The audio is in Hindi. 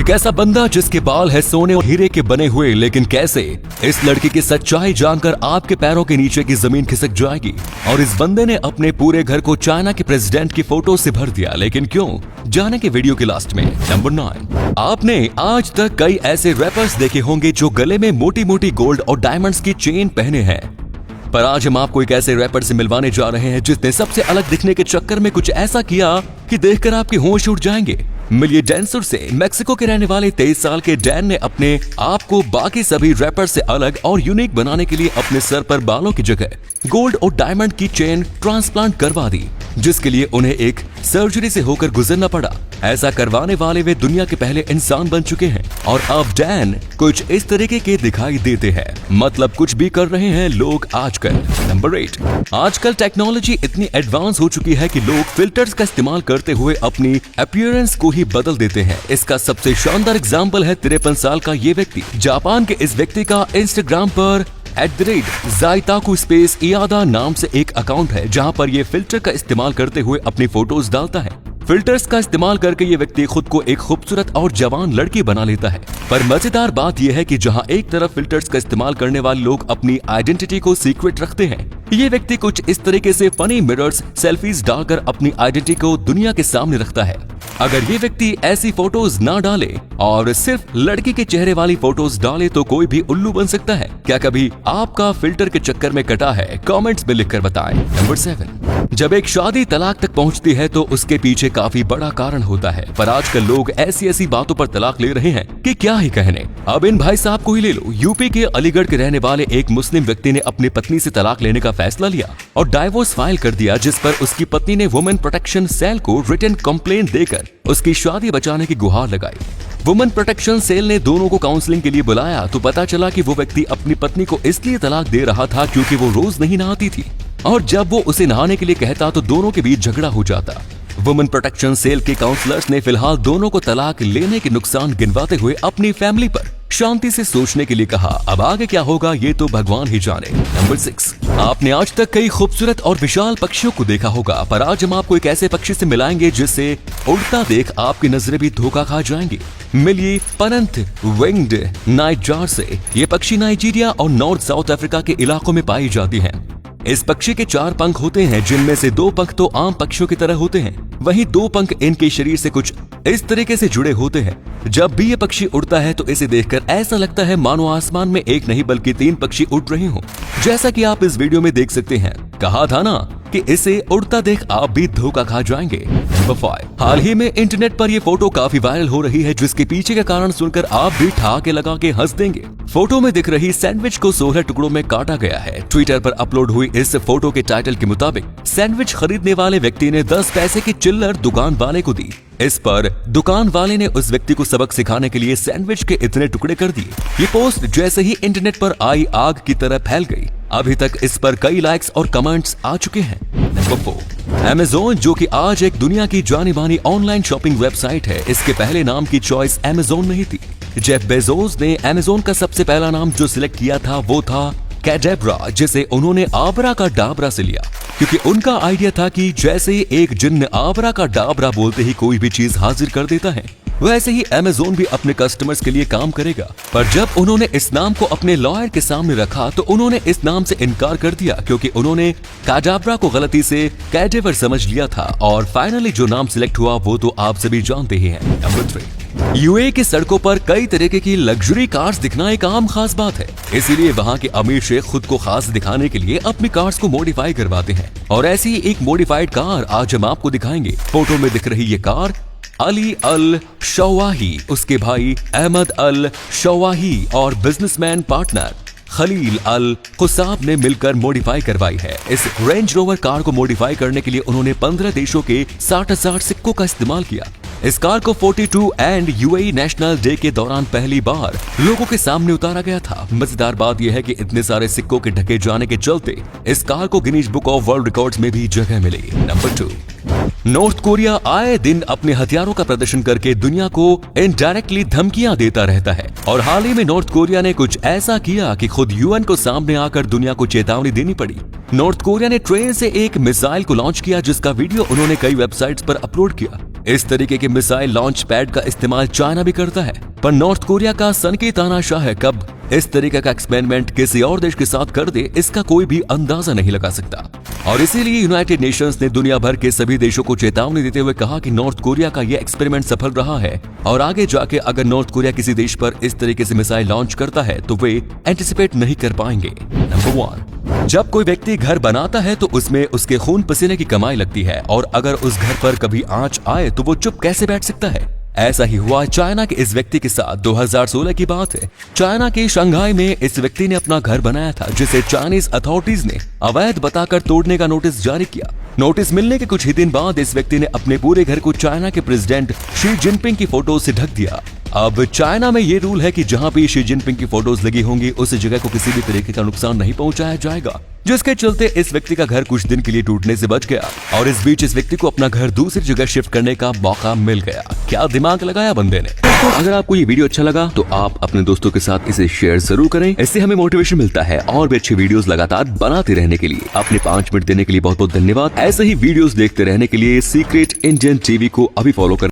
एक ऐसा बंदा जिसके बाल है सोने और हीरे के बने हुए, लेकिन कैसे? इस लड़की की सच्चाई जानकर आपके पैरों के नीचे की जमीन खिसक जाएगी। और इस बंदे ने अपने पूरे घर को चाइना के प्रेसिडेंट की फोटो से भर दिया, लेकिन क्यों? जाने के वीडियो के लास्ट में। नंबर 9, आपने आज तक कई ऐसे रैपर्स देखे होंगे जो गले में मोटी मोटी गोल्ड और डायमंड्स की चेन पहने हैं, पर आज हम आपको एक ऐसे रैपर से मिलवाने जा रहे हैं जिसने सबसे अलग दिखने के चक्कर में कुछ ऐसा किया कि देखकर आपके होश उड़ जाएंगे। मिलिए डैंसर से। मेक्सिको के रहने वाले 23 साल के डैन ने अपने आप को बाकी सभी रैपर से अलग और यूनिक बनाने के लिए अपने सर पर बालों की जगह गोल्ड और डायमंड की चेन ट्रांसप्लांट करवा दी, जिसके लिए उन्हें एक सर्जरी से होकर गुजरना पड़ा। ऐसा करवाने वाले वे दुनिया के पहले इंसान बन चुके हैं और अब डैन कुछ इस तरीके के दिखाई देते हैं, मतलब कुछ भी कर रहे हैं लोग आजकल। नंबर 8, आजकल टेक्नोलॉजी इतनी एडवांस हो चुकी है कि लोग फिल्टर्स का इस्तेमाल करते हुए अपनी अपीयरेंस को ही बदल देते हैं। इसका सबसे शानदार एग्जाम्पल है 53 साल का ये व्यक्ति। जापान के इस व्यक्ति का इंस्टाग्राम पर @zaitaku space iyada नाम से एक अकाउंट है, जहां पर ये फिल्टर का इस्तेमाल करते हुए अपनी फोटोज डालता है। फिल्टर्स का इस्तेमाल करके ये व्यक्ति खुद को एक खूबसूरत और जवान लड़की बना लेता है। पर मजेदार बात यह है कि जहां एक तरफ फिल्टर्स का इस्तेमाल करने वाले लोग अपनी आइडेंटिटी को सीक्रेट रखते हैं, ये व्यक्ति कुछ इस तरीके से फनी मिरर्स सेल्फीज डालकर अपनी आइडेंटिटी को दुनिया के सामने रखता है। अगर ये व्यक्ति ऐसी फोटोज ना डाले और सिर्फ लड़की के चेहरे वाली फोटोज डाले तो कोई भी उल्लू बन सकता है। क्या कभी आपका फिल्टर के चक्कर में कटा है? कमेंट्स में लिखकर बताएं। नंबर 7, जब एक शादी तलाक तक पहुंचती है तो उसके पीछे काफी बड़ा कारण होता है, पर आजकल लोग ऐसी ऐसी बातों पर तलाक ले रहे हैं कि क्या ही कहने। अब इन भाई साहब को ही ले लो। यूपी के अलीगढ़ के रहने वाले एक मुस्लिम व्यक्ति ने अपनी पत्नी से तलाक लेने का फैसला लिया और डाइवोर्स फाइल कर दिया, जिस पर उसकी पत्नी ने वुमेन प्रोटेक्शन सेल को रिटन कंप्लेंट देकर उसकी शादी बचाने की गुहार लगाई। वुमेन प्रोटेक्शन सेल ने दोनों को काउंसलिंग के लिए बुलाया तो पता चला कि वो व्यक्ति अपनी पत्नी को इसलिए तलाक दे रहा था क्योंकि वो रोज नहीं नहाती थी, और जब वो उसे नहाने के लिए कहता तो दोनों के बीच झगड़ा हो जाता। वुमेन प्रोटेक्शन सेल के काउंसलर्स ने फिलहाल दोनों को तलाक लेने के नुकसान गिनवाते हुए अपनी फैमिली पर शांति से सोचने के लिए कहा। अब आगे क्या होगा ये तो भगवान ही जाने। नंबर 6, आपने आज तक कई खूबसूरत और विशाल पक्षियों को देखा होगा, पर आज हम आपको एक ऐसे पक्षी से मिलाएंगे जिससे उड़ता देख आपकी नजरें भी धोखा खा जाएंगी। मिलिए पनंत विंग्ड नाइटजार से। ये पक्षी नाइजीरिया और नॉर्थ साउथ अफ्रीका के इलाकों में पाई जाती है। इस पक्षी के 4 पंख होते हैं, जिनमें से 2 पंख तो आम पक्षियों की तरह होते हैं, वहीं 2 पंख इनके शरीर से कुछ इस तरीके से जुड़े होते हैं। जब भी ये पक्षी उड़ता है तो इसे देखकर ऐसा लगता है मानो आसमान में एक नहीं बल्कि 3 पक्षी उड़ रहे हों, जैसा कि आप इस वीडियो में देख सकते हैं। कहा था ना कि इसे उड़ता देख आप भी धोखा खा जाएंगे। नंबर 5, हाल ही में इंटरनेट पर ये फोटो काफी वायरल हो रही है, जिसके पीछे का कारण सुनकर आप भी ठहाके लगा के हंस देंगे। फोटो में दिख रही सैंडविच को 16 टुकड़ों में काटा गया है। ट्विटर पर अपलोड हुई इस फोटो के टाइटल के मुताबिक सैंडविच खरीदने वाले व्यक्ति ने 10 पैसे की चिल्लर दुकान वाले को दी। इस पर दुकान वाले ने उस व्यक्ति को सबक सिखाने के लिए सैंडविच के इतने टुकड़े कर दिए। ये पोस्ट जैसे ही इंटरनेट पर आई आग की तरह फैल गई। अभी तक इस पर कई लाइक्स और कमेंट्स आ चुके हैं। नंबर 4, अमेज़न, जो कि आज एक दुनिया की जानी मानी ऑनलाइन शॉपिंग वेबसाइट है, इसके पहले नाम की चॉइस अमेज़न नहीं थी। जेफ बेजोस ने अमेज़न का सबसे पहला नाम जो सिलेक्ट किया था वो था कैडेब्रा, जिसे उन्होंने आबरा का डाबरा से लिया, क्योंकि उनका आइडिया था कि जैसे ही एक जिन्न आबरा का डाबरा बोलते ही कोई भी चीज हाजिर कर देता है, वैसे ही अमेज़न भी अपने कस्टमर्स के लिए काम करेगा। पर जब उन्होंने इस नाम को अपने लॉयर के सामने रखा तो उन्होंने इस नाम से इनकार कर दिया, क्योंकि उन्होंने कैडाब्रा को गलती से कैडेवर समझ लिया था। और फाइनली जो नाम सिलेक्ट हुआ वो तो आप सभी जानते ही हैं। नंबर 3, यूएई की सड़कों पर कई तरीके की लग्जरी कार्स दिखना एक आम खास बात है, इसीलिए वहाँ के अमीर शेख खुद को खास दिखाने के लिए अपनी कार्स को मॉडिफाई करवाते हैं, और ऐसी ही एक मॉडिफाइड कार आज हम आपको दिखाएंगे। फोटो में दिख रही ये कार अली अल शवाही, उसके भाई अहमद अल शवाही और बिजनेसमैन पार्टनर खलील अल खुसाब ने मिलकर मॉडिफाई करवाई है। इस रेंज रोवर कार को मॉडिफाई करने के लिए उन्होंने 15 देशों के 60,000 सिक्कों का इस्तेमाल किया। इस कार को 42 एंड यूएई नेशनल डे के दौरान पहली बार लोगों के सामने उतारा गया था। मजेदार बात यह है कि इतने सारे सिक्कों के ढके जाने के चलते इस कार को Guinness book of world records में भी जगह मिली। नंबर 2, नॉर्थ कोरिया आए दिन अपने हथियारों का प्रदर्शन करके दुनिया को इनडायरेक्टली धमकियां देता रहता है, और हाल ही में नॉर्थ कोरिया ने कुछ ऐसा किया कि खुद यूएन को सामने आकर दुनिया को चेतावनी देनी पड़ी। नॉर्थ कोरिया ने ट्रेन से एक मिसाइल को लॉन्च किया, जिसका वीडियो उन्होंने कई वेबसाइट्स पर अपलोड किया। इस तरीके के मिसाइल लॉन्च पैड का इस्तेमाल चाइना भी करता है, पर नॉर्थ कोरिया का सनकी तानाशाह है कब इस तरीके का एक्सपेरिमेंट किसी और देश के साथ कर दे, इसका कोई भी अंदाजा नहीं लगा सकता। और इसीलिए यूनाइटेड नेशंस ने दुनिया भर के सभी देशों को चेतावनी देते हुए कहा कि नॉर्थ कोरिया का यह एक्सपेरिमेंट सफल रहा है और आगे जाके अगर नॉर्थ कोरिया किसी देश पर इस तरीके से मिसाइल लॉन्च करता है तो वे एंटिसिपेट नहीं कर पाएंगे। नंबर 1, जब कोई व्यक्ति घर बनाता है तो उसमें उसके खून पसीने की कमाई लगती है, और अगर उस घर पर कभी आंच आए तो वो चुप कैसे बैठ सकता है। ऐसा ही हुआ चाइना के इस व्यक्ति के साथ। 2016 की बात है, चाइना के शंघाई में इस व्यक्ति ने अपना घर बनाया था, जिसे चाइनीज अथॉरिटीज ने अवैध बताकर तोड़ने का नोटिस जारी किया। नोटिस मिलने के कुछ ही दिन बाद इस व्यक्ति ने अपने पूरे घर को चाइना के प्रेसिडेंट शी जिनपिंग की फोटो से ढक दिया। अब चाइना में ये रूल है कि जहां भी शी जिनपिंग की फोटोज लगी होंगी उस जगह को किसी भी तरीके का नुकसान नहीं पहुंचाया जाएगा, जिसके चलते इस व्यक्ति का घर कुछ दिन के लिए टूटने से बच गया। और इस बीच इस व्यक्ति को अपना घर दूसरी जगह शिफ्ट करने का मौका मिल गया। क्या दिमाग लगाया बंदे ने। तो अगर आपको ये वीडियो अच्छा लगा तो आप अपने दोस्तों के साथ इसे शेयर जरूर करें, इससे हमें मोटिवेशन मिलता है और भी अच्छी वीडियोस लगातार बनाते रहने के लिए। अपने 5 मिनट देने के लिए बहुत बहुत धन्यवाद। ऐसे ही वीडियोस देखते रहने के लिए सीक्रेट इंडियन टीवी को अभी फॉलो करें।